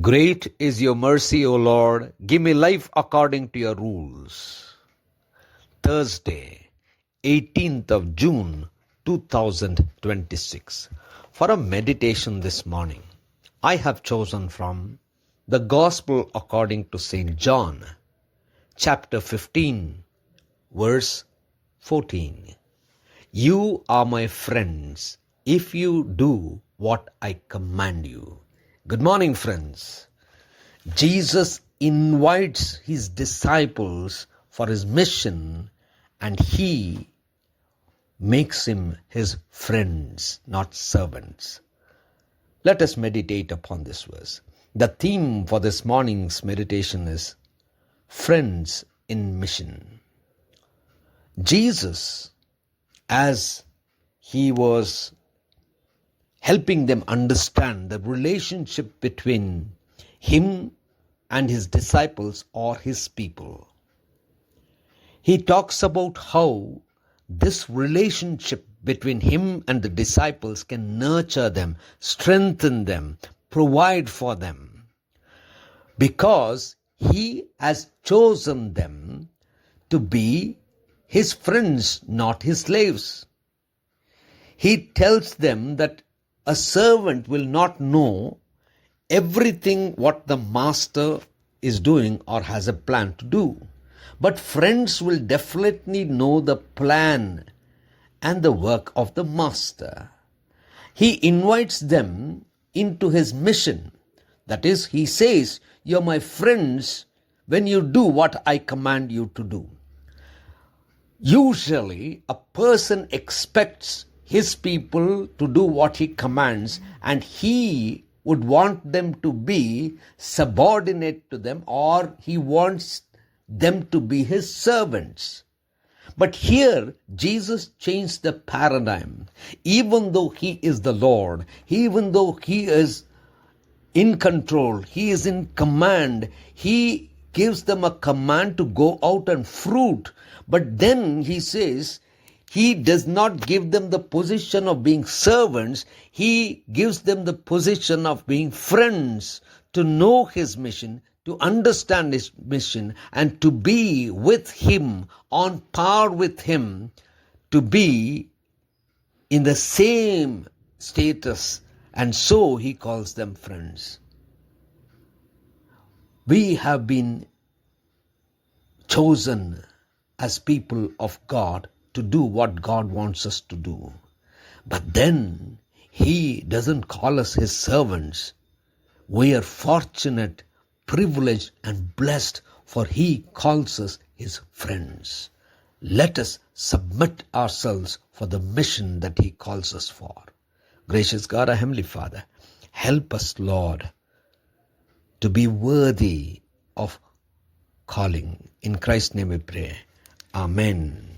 Great is your mercy, O Lord. Give me life according to your rules. Thursday, 18th of June, 2026. For a meditation this morning, I have chosen from the Gospel according to St. John, chapter 15, verse 14. You are my friends if you do what I command you. Good morning, friends. Jesus invites his disciples for his mission, and he makes him his friends, not servants. Let us meditate upon this verse. The theme for this morning's meditation is Friends in Mission. Jesus, as he was helping them understand the relationship between him and his disciples or his people, he talks about how this relationship between him and the disciples can nurture them, strengthen them, provide for them, because he has chosen them to be his friends, not his slaves. He tells them that a servant will not know everything what the master is doing or has a plan to do. But friends will definitely know the plan and the work of the master. He invites them into his mission. That is, he says, you're my friends when you do what I command you to do. Usually, a person expects his people to do what he commands, and he would want them to be subordinate to them, or he wants them to be his servants. But here, Jesus changed the paradigm. Even though he is the Lord, even though he is in control, he is in command, he gives them a command to go out and fruit. But then he says, he does not give them the position of being servants. He gives them the position of being friends, to know his mission, to understand his mission, and to be with him, on par with him, to be in the same status. And so he calls them friends. We have been chosen as people of God to do what God wants us to do. But then he doesn't call us his servants. We are fortunate, privileged, and blessed, for he calls us his friends. Let us submit ourselves for the mission that he calls us for. Gracious God, our Heavenly Father, help us, Lord, to be worthy of calling. In Christ's name we pray. Amen.